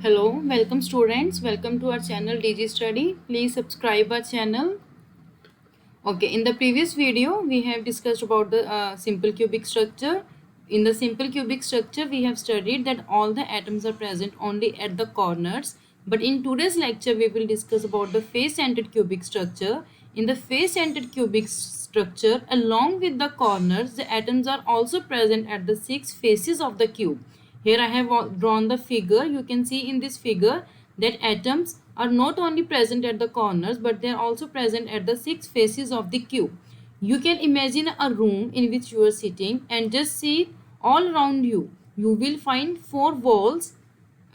Hello, welcome students. Welcome to our channel DG Study. Please subscribe our channel. Okay, in the previous video, we have discussed about the simple cubic structure. In the simple cubic structure, we have studied that all the atoms are present only at the corners. But in today's lecture, we will discuss about the face-centered cubic structure. In the face-centered cubic structure, along with the corners, the atoms are also present at the 6 faces of the cube. Here I have drawn the figure. You can see in this figure that atoms are not only present at the corners but they are also present at the 6 faces of the cube. You can imagine a room in which you are sitting and just see all around you. You will find 4 walls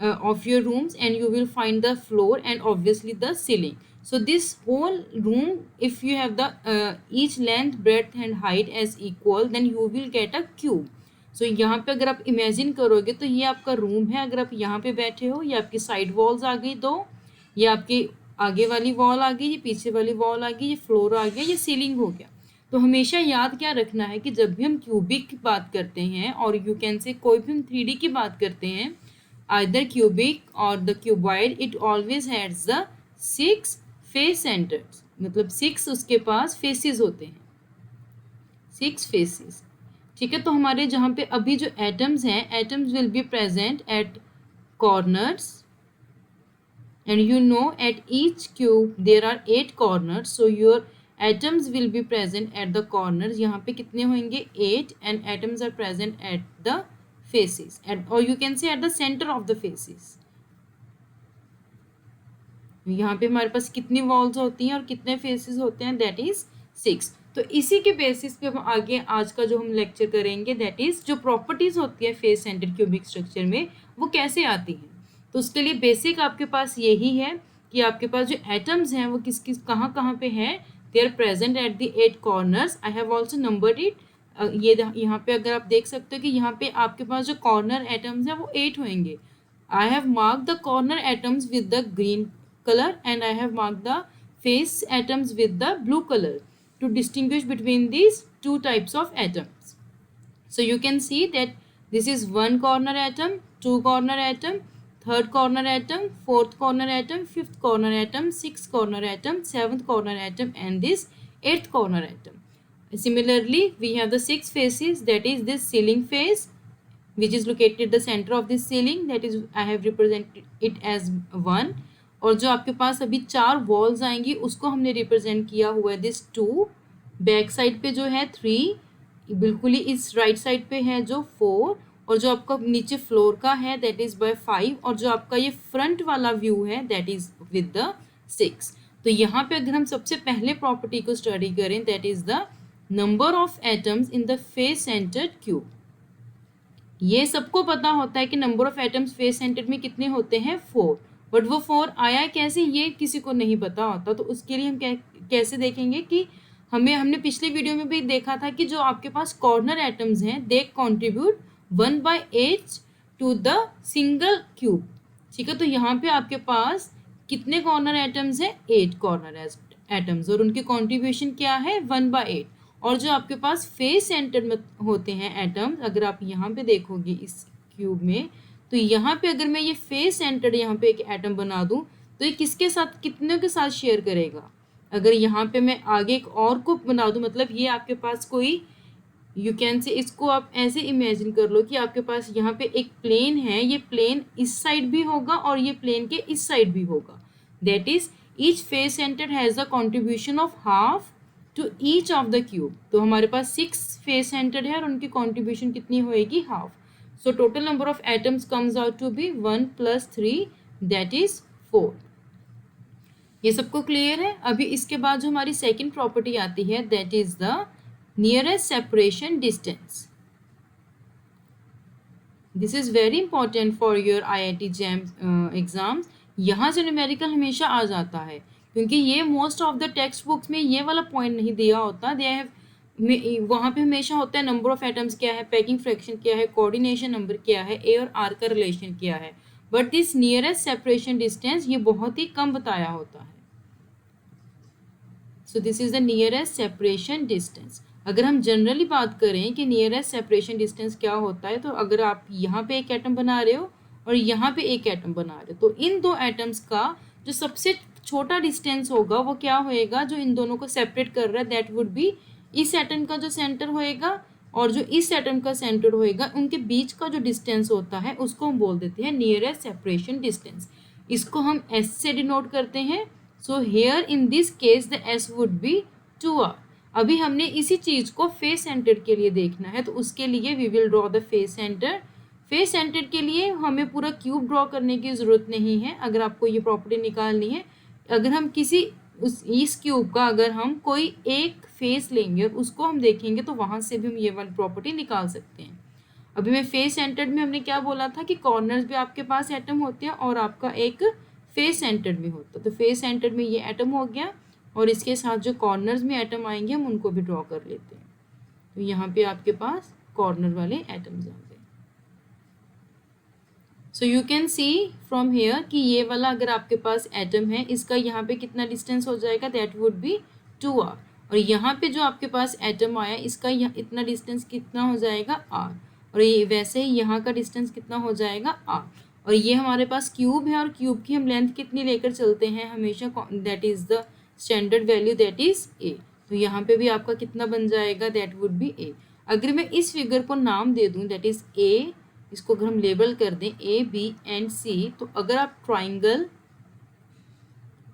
of your rooms, and you will find the floor and obviously the ceiling. So this whole room, if you have the each length, breadth and height as equal, then you will get a cube. सो यहाँ पे अगर आप imagine करोगे तो ये आपका room है. अगर आप यहाँ पे बैठे हो, ये आपकी साइड वॉल्स आ गई 2, ये आपकी आगे वाली वॉल आ गई, ये पीछे वाली वॉल आ गई, ये फ्लोर आ गया, ये सीलिंग हो गया. तो हमेशा याद क्या रखना है कि जब भी हम क्यूबिक की बात करते हैं और यू कैन से कोई भी हम 3D की बात करते हैं, either cubic or the cuboid, it always has the 6 face centers. मतलब 6 उसके पास faces होते हैं, 6 faces. ठीक है. तो हमारे जहाँ पे अभी जो एटम्स हैं, atoms will be present at corners, and you know at each cube there are 8 corners. So your atoms will be present at the corners. यहाँ पे कितने होंगे? 8. And atoms are present at the faces, और you can say at the centre of the faces. यहाँ पे हमारे पास कितनी walls होती हैं और कितने फेसेस होते हैं? That is 6. तो इसी के बेसिस पे हम आगे आज का जो हम लेक्चर करेंगे, दैट इज जो प्रॉपर्टीज होती है फेस सेंटर्ड क्यूबिक स्ट्रक्चर में, वो कैसे आती हैं. तो उसके लिए बेसिक आपके पास यही है कि आपके पास जो एटम्स हैं वो किस किस कहाँ कहाँ पे हैं. They are present at the 8 corners. I have also numbered it. ये यहाँ पे अगर आप देख सकते हो कि यहाँ पे आपके पास जो कॉर्नर एटम्स हैं वो 8 होंगे. I have mark the corner atoms with the green color, and I have marked the face atoms with the blue color to distinguish between these two types of atoms. So you can see that this is 1 corner atom, 2 corner atom, 3rd corner atom, 4th corner atom, 5th corner atom, 6th corner atom, 7th corner atom, and this 8th corner atom. Similarly, we have the 6 faces, that is this ceiling face, which is located at the center of this ceiling, that is I have represented it as 1. और जो आपके पास अभी 4 walls आएंगी उसको हमने represent किया हुआ है दिस 2. बैक साइड पे जो है 3, बिल्कुल ही इस राइट साइड पे है जो 4, और जो आपका नीचे फ्लोर का है दैट इज बाय 5, और जो आपका ये फ्रंट वाला व्यू है दैट इज विद द 6. तो यहाँ पे अगर हम सबसे पहले प्रॉपर्टी को स्टडी करें, that is the number of atoms in the face centred cube. ये सबको पता होता है कि number of atoms face centred में कितने होते हैं? 4. बट वो 4 आया कैसे, ये किसी को नहीं पता होता. तो उसके लिए हम कैसे देखेंगे कि हमने पिछले वीडियो में भी देखा था कि जो आपके पास कॉर्नर एटम्स हैं they contribute 1/8 to the single cube. ठीक है. तो यहाँ पे आपके पास कितने कॉर्नर एटम्स हैं? 8 कॉर्नर एटम्स, और उनकी कॉन्ट्रीब्यूशन क्या है? 1/8. और जो आपके पास फेस सेंटर में होते हैं एटम्स, अगर आप यहाँ पे देखोगे इस क्यूब में, तो यहाँ पे अगर मैं ये फेस सेंटर्ड यहाँ पे एक एटम बना दूँ तो ये किसके साथ, कितने के साथ शेयर करेगा? अगर यहाँ पे मैं आगे एक और को बना दूँ, मतलब ये आपके पास कोई, यू कैन से इसको आप ऐसे इमेजिन कर लो कि आपके पास यहाँ पे एक प्लेन है, ये प्लेन इस साइड भी होगा और ये प्लेन के इस साइड भी होगा. That is each face centre has the contribution of half to each of the cube. तो हमारे पास 6 फेस सेंटर है और उनकी कॉन्ट्रीब्यूशन कितनी होएगी? Half. So total number of atoms comes out to be 1 plus 3, that is 4. ये सबको clear है. अभी इसके बाद जो हमारी सेकेंड प्रॉपर्टी आती है that is the nearest separation distance. This is very important for your IIT JAM exams. यहाँ से न्यूमेरिकल हमेशा आ जाता है क्योंकि ये most of the text books में ये वाला पॉइंट नहीं दिया होता. दे हैव वहाँ पे हमेशा होता है नंबर ऑफ एटम्स क्या है, पैकिंग फ्रैक्शन क्या है, कोऑर्डिनेशन नंबर क्या है, ए और आर का रिलेशन क्या है. But this nearest separation distance ये बहुत ही कम बताया होता है. So this is the nearest separation distance. अगर हम जनरली बात करें कि नियरेस्ट सेपरेशन डिस्टेंस क्या होता है, तो अगर आप यहाँ पे एक एटम बना रहे हो और यहाँ पे एक एटम बना रहे हो, तो इन दो एटम्स का जो सबसे छोटा डिस्टेंस होगा वो क्या होएगा, जो इन दोनों को सेपरेट कर रहा है, दैट वुड बी इस एटम का जो सेंटर होएगा और जो इस एटम का सेंटर होएगा, उनके बीच का जो डिस्टेंस होता है उसको हम बोल देते हैं नियरेस्ट सेपरेशन डिस्टेंस। इसको हम एस से डिनोट करते हैं। So here in this case the S would be 2r। अभी हमने इसी चीज को फेस सेंटर के लिए देखना है, तो उसके लिए we will draw the face centre. Face centre के लिए हमें पूरा क्यूब ड्रॉ करने की ज़रूरत नहीं है। अगर आपको ये प्रॉपर्टी निकालनी है, अगर हम किसी इस क्यूब का अगर हम कोई एक फेस लेंगे और उसको हम देखेंगे तो वहाँ से भी हम ये वाली प्रॉपर्टी निकाल सकते हैं। अभी मैं फेस सेंटर्ड में हमने क्या बोला था कि कॉर्नर्स भी आपके पास एटम होते हैं और आपका एक फेस सेंटर्ड में होता है। तो फेस सेंटर्ड में ये एटम हो गया और इसके साथ जो कॉर्नर्स में एटम आएंगे हम उनको भी ड्रॉ कर लेते हैं। तो यहाँ पे आपके पास कॉर्नर वाले एटम्स आ गए। So you can see from here कि ये वाला अगर आपके पास एटम है, इसका यहाँ पे कितना डिस्टेंस हो जाएगा, दैट वुड बी 2r। और यहाँ पे जो आपके पास एटम आया, इसका इतना डिस्टेंस कितना हो जाएगा, r। और ये वैसे ही यहाँ का डिस्टेंस कितना हो जाएगा, r। और ये हमारे पास क्यूब है और क्यूब की हम लेंथ कितनी लेकर चलते हैं हमेशा, that is the standard value, that is a। तो यहाँ पे भी आपका कितना बन जाएगा, दैट वुड बी a। अगर मैं इस फिगर को नाम दे दूँ, दैट इज़ a, इसको अगर हम लेबल कर दें ए बी एंड सी, तो अगर आप ट्राइंगल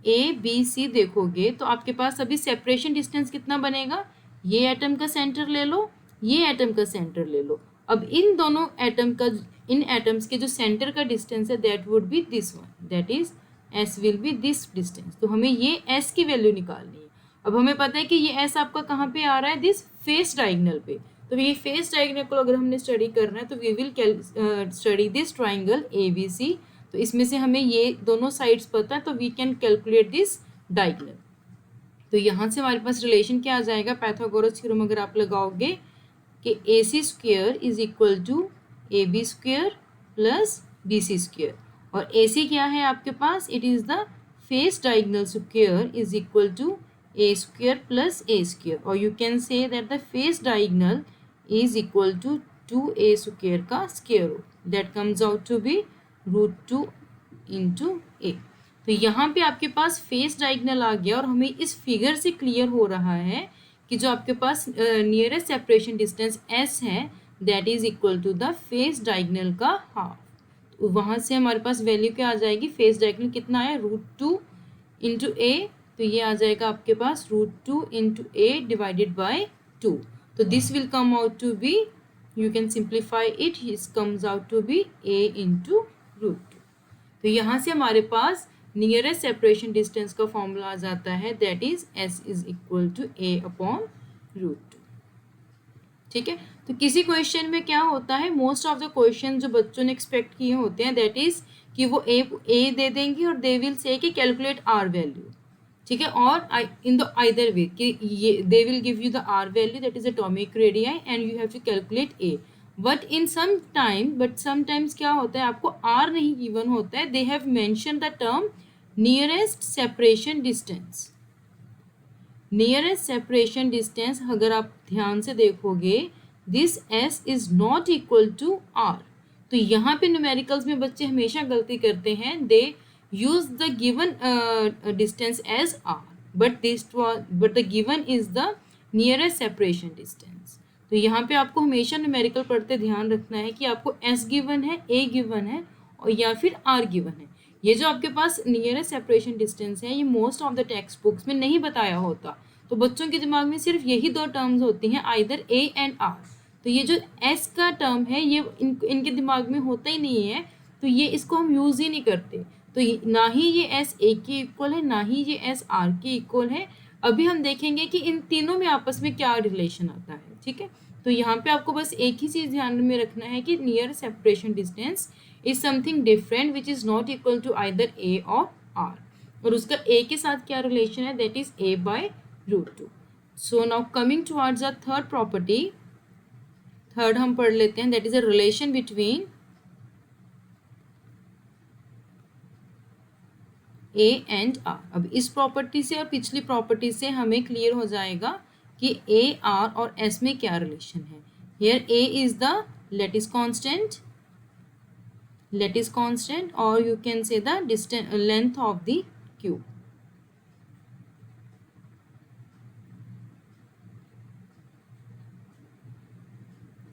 ए बी सी देखोगे तो आपके पास अभी सेपरेशन डिस्टेंस कितना बनेगा, ये एटम का सेंटर ले लो, ये एटम का सेंटर ले लो। अब इन दोनों एटम का, इन एटम्स के जो सेंटर का डिस्टेंस है, that would be this one, that is S will be this distance. तो हमें ये एस की वैल्यू निकालनी है। अब हमें पता है कि ये एस आपका कहाँ पे आ रहा है, दिस फेस डायगोनल पे। तो ये फेस डायगोनल को अगर हमने स्टडी करना है तो we will study this triangle A B C. तो इसमें से हमें ये दोनों साइड्स पता है, तो we can calculate this diagonal. तो यहाँ से हमारे पास रिलेशन क्या आ जाएगा, पाइथागोरस थ्योरम अगर आप लगाओगे कि A C square is equal to A B square plus B C square. और ए सी क्या है आपके पास, it is the face diagonal square is equal to A square plus A square. और you can say that the face diagonal is equal to 2a square का square root, that comes out to be √2 into a। तो यहाँ पे आपके पास face diagonal आ गया और हमें इस फिगर से क्लियर हो रहा है कि जो आपके पास नियरेस्ट सेपरेशन डिस्टेंस s है, that is equal to the face diagonal का हाफ। तो वहाँ से हमारे पास वैल्यू क्या आ जाएगी, फेस डायगोनल कितना आया, √2 इंटू a। तो ये आ जाएगा आपके पास √2 इंटू a डिवाइडेड बाई 2। तो this will come out to be, you can simplify it, it comes out to be a into √2। तो यहाँ से हमारे पास नियरेस्ट सेपरेशन डिस्टेंस का फॉर्मूला आ जाता है, that is s is equal to a upon √2। ठीक है, तो किसी क्वेश्चन में क्या होता है, मोस्ट ऑफ द क्वेश्चन जो बच्चों ने एक्सपेक्ट किए होते हैं, दैट इज कि वो a दे देंगे और दे विल से कि कैलकुलेट r वैल्यू। ठीक है, और इन द आइदर वे कि ये they will give you the R value, that is atomic radii, and you have to calculate A. But sometimes क्या होता है, आपको आर नहीं गिवन होता है, they have mention the term nearest separation distance. Nearest separation distance अगर आप ध्यान से देखोगे, this S is not equal to R. तो यहाँ पे न्यूमेरिकल्स में बच्चे हमेशा गलती करते हैं, दे use the given distance as r, but the given is the nearest separation distance। तो यहाँ पे आपको हमेशा न्यूमेरिकल पढ़ते ध्यान रखना है कि आपको s गिवन है, a गिवन है और या फिर r गिवन है। ये जो आपके पास नियरेस्ट सेपरेशन डिस्टेंस है, ये most of the text books में नहीं बताया होता, तो बच्चों के दिमाग में सिर्फ यही दो टर्म्स होती हैं, आइदर a एंड r। तो ये जो s का टर्म है, ये इनके दिमाग में होता ही नहीं है, तो ये इसको हम यूज़ ही नहीं करते। तो ना ही ये s a के इक्वल है, ना ही ये s r के इक्वल है। अभी हम देखेंगे कि इन तीनों में आपस में क्या रिलेशन आता है। ठीक है, तो यहाँ पे आपको बस एक ही चीज़ ध्यान में रखना है कि near separation distance is something different which is not equal to either a और r, और उसका a के साथ क्या रिलेशन है, that is a by √2। So now coming towards the third property, third हम पढ़ लेते हैं, that is a relation between a and r। अब इस प्रॉपर्टी से और पिछली प्रॉपर्टी से हमें क्लियर हो जाएगा कि a, r और s में क्या रिलेशन है। Here a is the lattice constant, lattice constant, or you can say the distance length of the cube.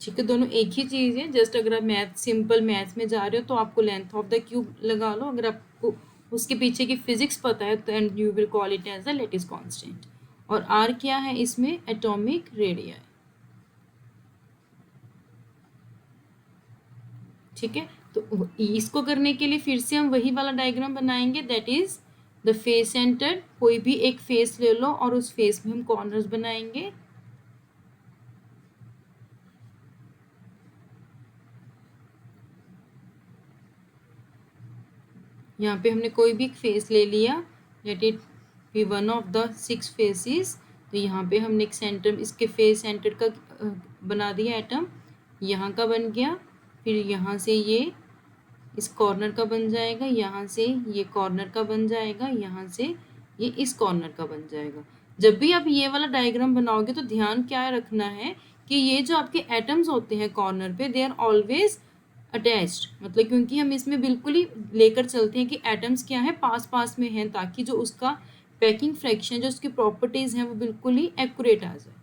ठीक है, दोनों एक ही चीज़ है। जस्ट अगर आप सिंपल मैथ्स में जा रहे हो तो आपको लेंथ ऑफ द क्यूब लगा लो। अगर आपको उसके पीछे की फिजिक्स पता है तो and you will call it as the lattice constant. और आर क्या है इसमें? Atomic radius. ठीक है, तो इसको करने के लिए फिर से हम वही वाला डायग्राम बनाएंगे, that is the face centre. कोई भी एक फेस ले लो और उस फेस में हम कॉर्नर्स बनाएंगे। यहाँ पे हमने कोई भी फेस ले लिया, let it be one of the 6 faces. तो यहाँ पे हमने एक सेंटर, इसके फेस सेंटर का बना दिया एटम, यहाँ का बन गया। फिर यहाँ से ये इस कॉर्नर का बन जाएगा, यहाँ से ये कॉर्नर का बन जाएगा, यहाँ से ये इस कॉर्नर का बन जाएगा। जब भी आप ये वाला डायग्राम बनाओगे तो ध्यान क्या रखना है कि ये जो आपके एटम्स होते हैं कॉर्नर पे, दे आर ऑलवेज अटैच्ड। मतलब क्योंकि हम इसमें बिल्कुल ही लेकर चलते हैं कि एटम्स क्या है, पास पास में हैं, ताकि जो उसका पैकिंग फ्रैक्शन, जो उसकी प्रॉपर्टीज़ हैं, वो बिल्कुल ही एक्यूरेट आ जाए।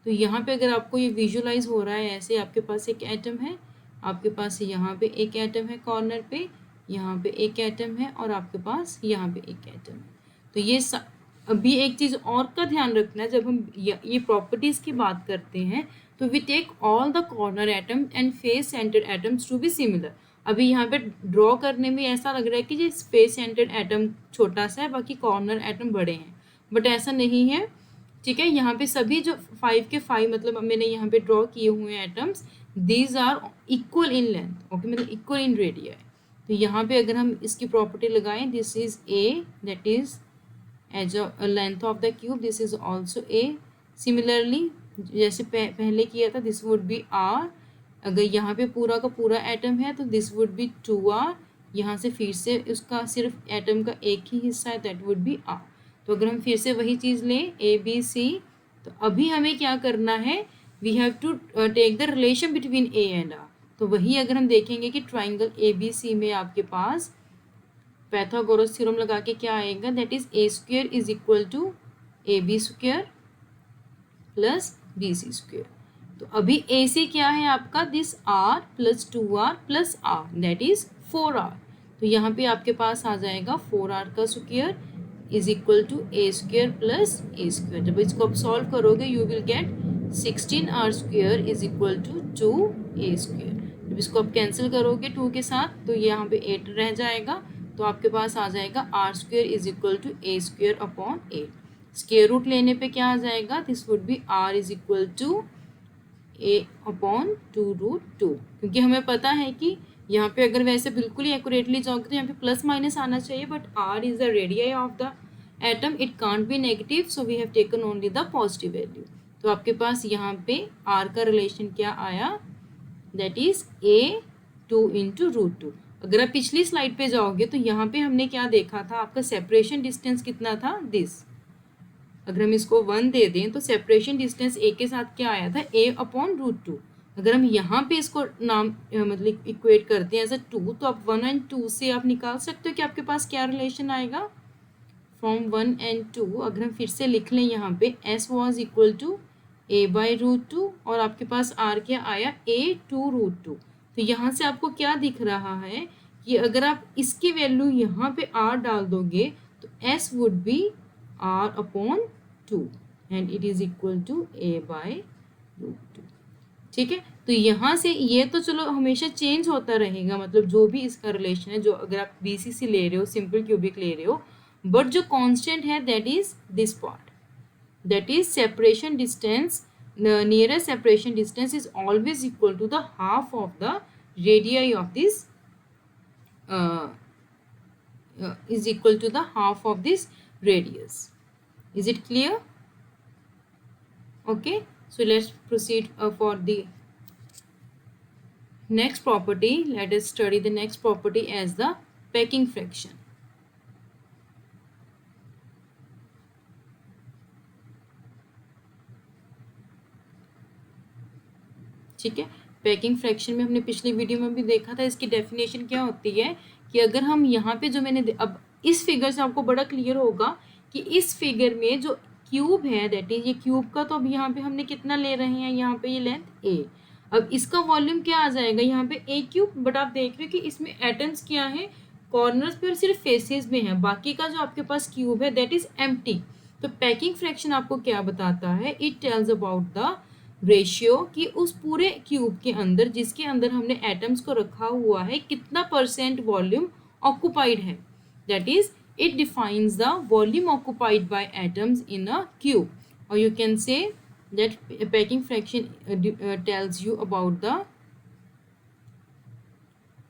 तो यहाँ पे अगर आपको ये विजुलाइज हो रहा है ऐसे, आपके पास एक एटम है, आपके पास यहाँ पे एक एटम है कॉर्नर पे, यहाँ पे एक एटम है, और आपके पास यहाँ पे एक एटम है। तो ये अभी एक चीज़ और का ध्यान रखना है, जब हम ये प्रॉपर्टीज़ की बात करते हैं तो we take all the corner atom and face centred atoms to be similar. अभी यहाँ पे ड्रॉ करने में ऐसा लग रहा है कि ये फेस सेंटर्ड एटम छोटा सा है, बाकी कॉर्नर एटम बड़े हैं, बट ऐसा नहीं है। ठीक है, यहाँ पे सभी जो 5 के 5 मतलब मैंने यहाँ पे ड्रॉ किए हुए हैं atoms, these are equal in length. Okay, मतलब इक्वल इन रेडियस। तो यहाँ पे अगर हम इसकी प्रॉपर्टी लगाएं, this is A, that is as a length of the cube, this is also A. Similarly जैसे पहले किया था, दिस वुड बी आर। अगर यहाँ पे पूरा का पूरा एटम है तो दिस वुड बी 2r। यहाँ से फिर से उसका सिर्फ एटम का एक ही हिस्सा है, दैट वुड बी r। तो अगर हम फिर से वही चीज़ लें ए बी सी, तो अभी हमें क्या करना है, we have to take the relation between A and R. तो वही अगर हम देखेंगे कि ट्राइंगल ए बी सी में आपके पास पैथागोरस थ्योरम लगा के क्या आएगा, that is A square is equal to A B square plus B C square. तो अभी ए सी क्या है आपका, this R plus 2r plus R, that is 4r। तो यहाँ पे आपके पास आ जाएगा 4r का square is equal to A square plus A square. जब इसको आप सॉल्व करोगे you will get 16r square is equal to 2a square. जब इसको आप कैंसिल करोगे 2 के साथ तो यहाँ पे 8 रह जाएगा। तो आपके पास आ जाएगा r square is equal to A square upon 8। Square root लेने पे क्या आ जाएगा, this would be r is equal to a upon 2√2। क्योंकि हमें पता है कि यहाँ पे अगर वैसे बिल्कुल ही एक्यूरेटली जाओगे तो यहाँ पे प्लस माइनस आना चाहिए, but r is the radius of the atom, it can't be negative, so we have taken only the positive value. तो आपके पास यहाँ पे r का रिलेशन क्या आया, दैट इज a2 इंटू √2। अगर आप पिछली स्लाइड पे जाओगे तो यहाँ पे हमने क्या देखा था, आपका सेपरेशन डिस्टेंस कितना था, दिस। अगर हम इसको 1 दे दें तो सेपरेशन डिस्टेंस ए के साथ क्या आया था, a अपॉन √2। अगर हम यहाँ पे इसको नाम मतलब इक्वेट करते हैं एज अ 2, तो आप 1 एंड 2 से आप निकाल सकते हो कि आपके पास क्या रिलेशन आएगा, फ्रॉम 1 एंड 2। अगर हम फिर से लिख लें यहाँ पे s was equal to a by √2, और आपके पास r क्या आया, a2√2। तो यहाँ से आपको क्या दिख रहा है कि अगर आप इसकी वैल्यू यहाँ पे r डाल दोगे तो s would be r upon 2 and it is equal to a by √2। ठीक है, तो यहाँ से ये तो चलो हमेशा चेंज होता रहेगा, मतलब जो भी इसका रिलेशन है, जो अगर आप BCC ले रहे हो, सिंपल क्यूबिक ले रहे हो, बट जो कांस्टेंट है that is this part, that is separation distance, nearest separation distance is always equal to the half of the radius of this is equal to the half of this radius. Is it clear? Okay, so let's proceed for the next property. Let us study the next property as the packing fraction. ठीक है, packing fraction में हमने पिछली video में भी देखा था, इसकी डेफिनेशन क्या होती है कि अगर हम यहाँ पे जो मैंने अब इस फिगर से आपको बड़ा क्लियर होगा कि इस फिगर में जो क्यूब है दैट इज ये क्यूब का, तो अब यहाँ पे हमने कितना ले रहे हैं, यहाँ पे ये लेंथ ए। अब इसका वॉल्यूम क्या आ जाएगा यहाँ पे ए क्यूब, बट आप देख रहे हो कि इसमें एटम्स क्या है, कॉर्नर्स पे और सिर्फ फेसेस में है, बाकी का जो आपके पास क्यूब है दैट इज एम्प्टी। तो पैकिंग फ्रैक्शन आपको क्या बताता है, it tells about the ratio कि उस पूरे क्यूब के अंदर जिसके अंदर हमने एटम्स को रखा हुआ है कितना परसेंट वॉल्यूम ऑक्युपाइड है, that is it defines the volume occupied by atoms in a cube, or you can say that packing fraction tells you about the,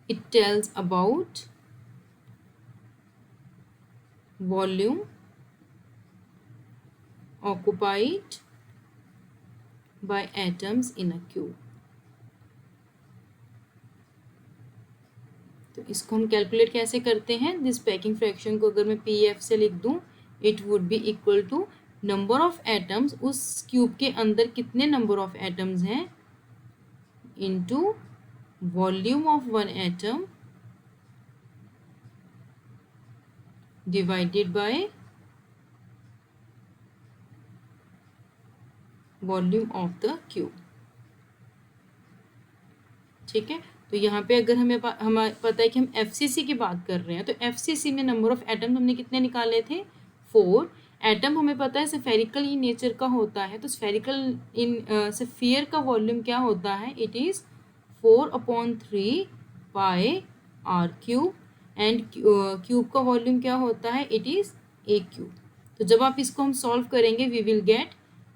it tells about volume occupied by atoms in a cube। तो इसको हम calculate कैसे करते हैं, this packing fraction को अगर मैं P F से लिख दूं, it would be equal to number of atoms, उस क्यूब के अंदर कितने नंबर ऑफ एटम्स हैं, into volume of one atom divided by volume of the cube. ठीक है, तो यहाँ पे अगर हमें पता है कि हम एफसीसी की बात कर रहे हैं, तो एफसीसी में नंबर ऑफ एटम हमने कितने निकाले थे, 4। एटम हमें पता है स्फेरिकल इन नेचर का होता है, तो स्फेरिकल इन स्फीयर का वॉल्यूम क्या होता है, it is 4/3 pi R cube, and cube का वॉल्यूम क्या होता है, इट इज़ ए क्यूब। तो जब आप इसको हम सॉल्व करेंगे we will get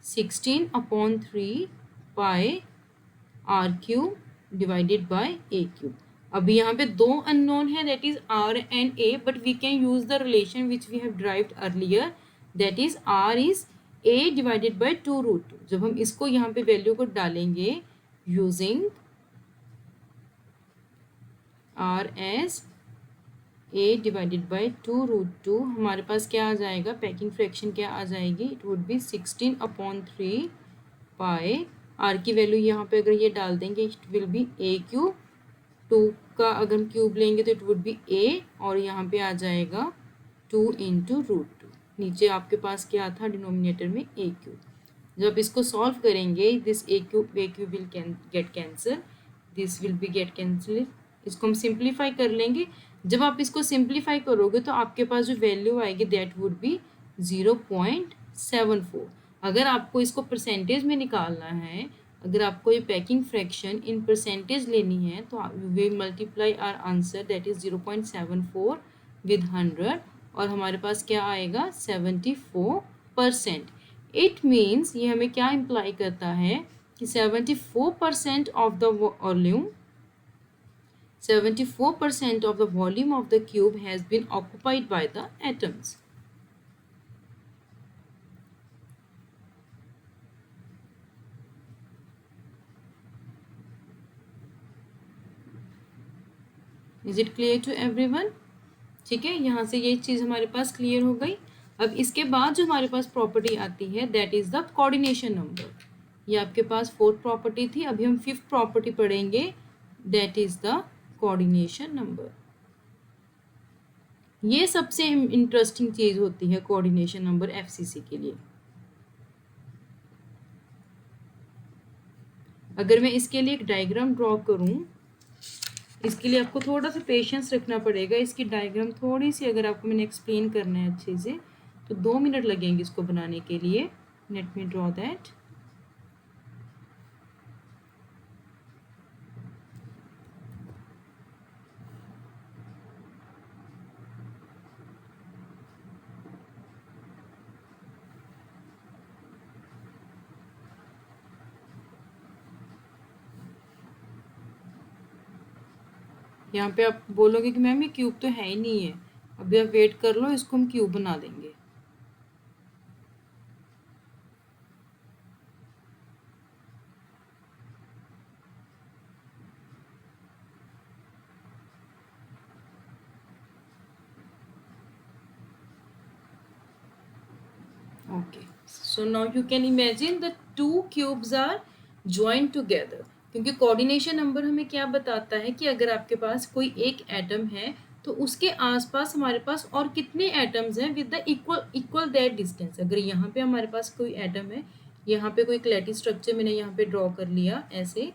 16/3 pi R cube divided by A cube. अभी यहाँ पे दो अननोन है that is R and A, but we can use the relation which we have derived earlier, that is R is A divided by 2√2। जब हम इसको यहाँ पे वैल्यू को डालेंगे using R as A divided by 2√2, हमारे पास क्या आ जाएगा, पैकिंग फ्रैक्शन क्या आ जाएगी, it would be 16/3 pi, R की वैल्यू यहाँ पे अगर ये डाल देंगे it will be A cube, 2 का अगर हम क्यूब लेंगे तो इट वुड बी ए, और यहाँ पे आ जाएगा 2 × √2। नीचे आपके पास क्या था डिनोमिनेटर में ए क्यूब। जब इसको सॉल्व करेंगे this A cube will get cancel, this will be get cancel, इसको हम सिंप्लीफाई कर लेंगे। जब आप इसको सिंप्लीफाई करोगे तो आपके पास जो वैल्यू आएगी दैट वुड बी 0.74। अगर आपको इसको परसेंटेज में निकालना है, अगर आपको ये पैकिंग फ्रैक्शन इन परसेंटेज लेनी है, तो we multiply our answer that is 0.74 with 100, और हमारे पास क्या आएगा 74%। इट मीन्स ये हमें क्या इम्प्लाई करता है कि 74% of the volume, 74% of the volume of the cube has been occupied by the atoms. Is it clear to everyone? ठीक है, यहाँ से ये चीज़ हमारे पास क्लियर हो गई। अब इसके बाद जो हमारे पास प्रॉपर्टी आती है that is the coordination number. ये आपके पास 4th प्रॉपर्टी थी, अभी हम 5th प्रॉपर्टी पढ़ेंगे that is the coordination number. ये सबसे इंटरेस्टिंग चीज़ होती है कोऑर्डिनेशन नंबर एफसीसी के लिए। अगर मैं इसके लिए एक डायग्राम ड्रॉ करूं, इसके लिए आपको थोड़ा सा पेशेंस रखना पड़ेगा। इसकी डायग्राम थोड़ी सी अगर आपको मैंने एक्सप्लेन करना है अच्छे से तो 2 मिनट लगेंगे इसको बनाने के लिए। Let me draw that. यहाँ पे आप बोलोगे कि मैम ये क्यूब तो है ही नहीं है, अभी आप वेट कर लो, इसको हम क्यूब बना देंगे। Okay, so now you can imagine the two cubes are joined together. क्योंकि कोऑर्डिनेशन नंबर हमें क्या बताता है कि अगर आपके पास कोई एक एटम है तो उसके आसपास हमारे पास और कितने एटम्स हैं with the equal that distance. अगर यहाँ पे हमारे पास कोई एटम है, यहाँ पे कोई लैटिस स्ट्रक्चर मैंने यहाँ पे ड्रॉ कर लिया ऐसे,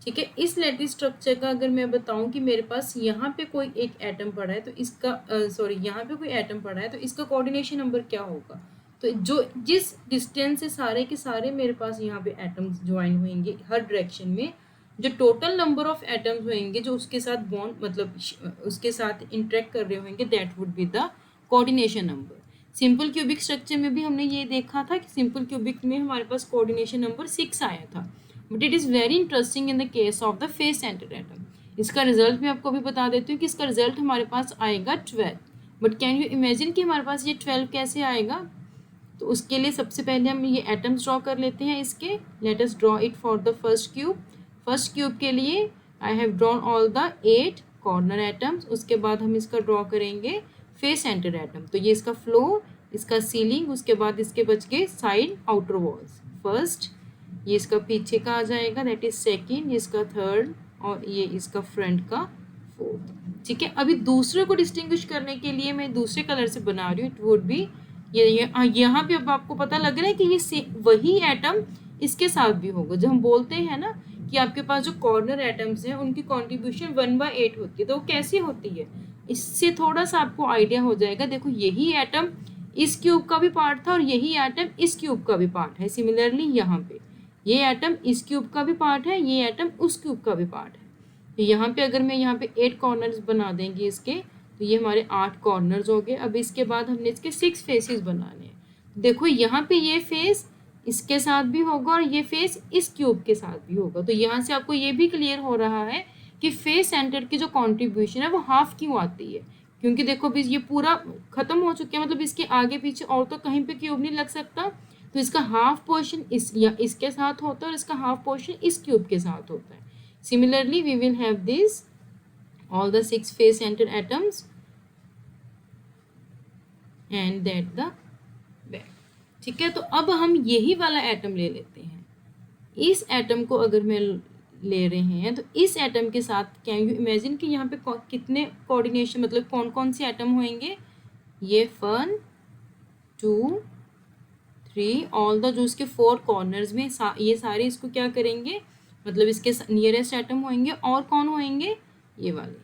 ठीक है। इस लैटिस स्ट्रक्चर का अगर मैं बताऊं कि मेरे पास यहाँ पे कोई एक एटम पड़ा है तो इसका सॉरी यहाँ पे कोई एटम पड़ा है तो इसका कोऑर्डिनेशन नंबर क्या होगा। तो जो जिस डिस्टेंस से सारे के सारे मेरे पास यहाँ पे एटम्स ज्वाइन होंगे हर डायरेक्शन में, जो टोटल नंबर ऑफ एटम्स होंगे जो उसके साथ बॉन्ड मतलब उसके साथ इंटरेक्ट कर रहे होंगे, that would be the coordination number. Simple cubic structure में भी हमने ये देखा था कि सिंपल क्यूबिक में हमारे पास कोऑर्डिनेशन नंबर 6 आया था, but it is very interesting in the case of the face centred atom. इसका रिजल्ट मैं आपको भी बता देती हूँ कि इसका रिजल्ट हमारे पास आएगा 12। बट कैन यू इमेजिन कि हमारे पास ये 12 कैसे आएगा। तो उसके लिए सबसे पहले हम ये एटम्स ड्रॉ कर लेते हैं इसके। Let us draw it for the first cube. First cube के लिए I have drawn all the 8 corner atoms. उसके बाद हम इसका ड्रॉ करेंगे फेस सेंटर एटम। तो ये इसका फ्लोर, इसका सीलिंग, उसके बाद इसके बच गए साइड आउटर वॉल्स। फर्स्ट ये इसका पीछे का आ जाएगा, दैट इज सेकेंड, इसका थर्ड, और ये इसका फ्रंट का फोर्थ। ठीक है, अभी दूसरे को डिस्टिंग्विश करने के लिए मैं दूसरे कलर से बना रही हूँ। इट वुड बी ये यहाँ पे अब आपको पता लग रहा है कि ये वही एटम इसके साथ भी होगा। जब हम बोलते हैं ना कि आपके पास जो कॉर्नर एटम्स हैं उनकी कॉन्ट्रीब्यूशन 1/8 होती है, तो वो कैसी होती है, इससे थोड़ा सा आपको आइडिया हो जाएगा। देखो यही एटम इस क्यूब का भी पार्ट था और यही एटम इस क्यूब का भी पार्ट है। सिमिलरली यहाँ पे ये एटम इस क्यूब का भी पार्ट है, ये एटम उस क्यूब का भी पार्ट है। तो यहाँ पे अगर मैं यहाँ पे 8 कॉर्नर्स बना देंगे इसके, तो ये हमारे 8 कॉर्नर्स हो गए। अब इसके बाद हमने इसके 6 फेसेस बनाने हैं। देखो यहाँ पे ये फेस इसके साथ भी होगा और ये फेस इस क्यूब के साथ भी होगा। तो यहाँ से आपको ये भी क्लियर हो रहा है कि फेस सेंटर की जो कॉन्ट्रीब्यूशन है वो हाफ क्यों आती है, क्योंकि देखो अभी ये पूरा खत्म हो चुका है, मतलब इसके आगे पीछे और तो कहीं पे क्यूब नहीं लग सकता। तो इसका हाफ पोर्शन इसके साथ होता है और इसका हाफ पोर्शन इस क्यूब के साथ होता है। Similarly we will have this all the 6 face centered atoms and that the back। ठीक है, तो अब हम यही वाला एटम ले लेते हैं। इस एटम को अगर मैं ले रहे हैं तो इस एटम के साथ कैन यू इमेजिन कि यहाँ पे कितने कोऑर्डिनेशन मतलब कौन कौन से एटम होंगे। ये 1 2 3 ऑल द जो इसके 4 कॉर्नर्स में ये सारे इसको क्या करेंगे, मतलब इसके नियरेस्ट एटम होंगे। और कौन होंगे, ये वाले,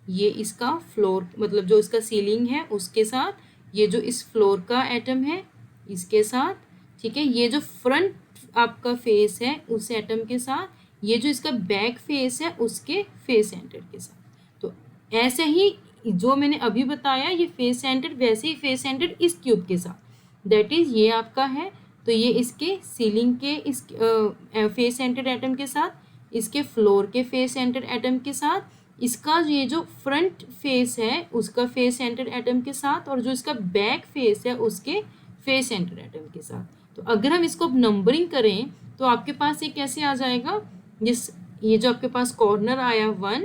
ये इसका फ्लोर मतलब जो इसका सीलिंग है उसके साथ, ये जो इस फ्लोर का एटम है इसके साथ, ठीक है। ये जो फ्रंट आपका फेस है उस एटम के साथ, ये जो इसका बैक फेस है उसके फेस सेंटर के साथ। तो ऐसे ही जो मैंने अभी बताया ये फेस सेंटर, वैसे ही फेस सेंटर इस क्यूब के साथ, दैट इज ये आपका है। तो ये इसके सीलिंग के इस फेस सेंटर एटम के साथ, इसके फ्लोर के फेस सेंटर एटम के साथ, इसका ये जो फ्रंट फेस है उसका फेस सेंटर एटम के साथ, और जो इसका बैक फेस है उसके फेस सेंटर एटम के साथ। तो अगर हम इसको नंबरिंग करें तो आपके पास ये कैसे आ जाएगा, ये जो आपके पास कॉर्नर आया 1,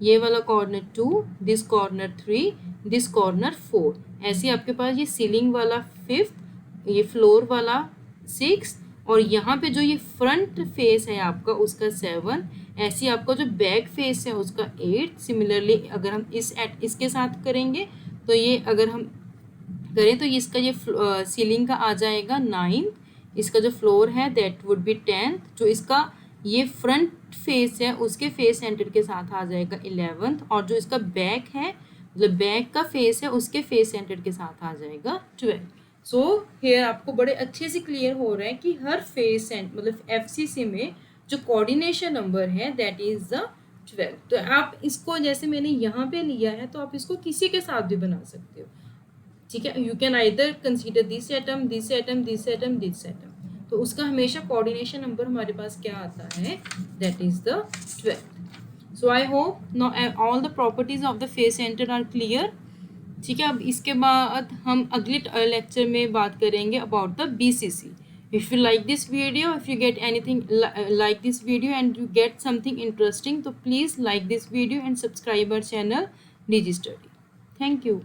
ये वाला corner 2, this corner 3, this corner 4, ऐसे आपके पास ये सीलिंग वाला 5, ये फ्लोर वाला 6, और यहाँ पे जो ये फ्रंट फेस है आपका उसका 7, ऐसे आपका जो बैक फेस है उसका 8। सिमिलरली अगर हम इसके साथ करेंगे तो ये अगर हम करें तो इसका ये सीलिंग का आ जाएगा 9, इसका जो फ्लोर है दैट वुड बी 10, जो इसका ये फ्रंट फेस है उसके फेस सेंटर के साथ आ जाएगा 11, और जो इसका बैक है मतलब बैक का फेस है उसके फेस सेंटर के साथ आ जाएगा 12। सो हेयर आपको बड़े अच्छे से क्लियर हो रहा है कि हर फेस मतलब FCC में जो कोऑर्डिनेशन नंबर है दैट इज द 12। तो आप इसको जैसे मैंने यहाँ पे लिया है तो आप इसको किसी के साथ भी बना सकते हो, ठीक है। You can either consider this atom, this atom, this atom, this atom. तो उसका हमेशा कोऑर्डिनेशन नंबर हमारे पास क्या आता है, that is the 12। So I hope now all the properties of the face centre are clear. ठीक है, अब इसके बाद हम अगले लेक्चर में बात करेंगे about the BCC। If you like this video, if you get anything like this video and you get something interesting, so please like this video and subscribe our channel DigiStudy. Thank you.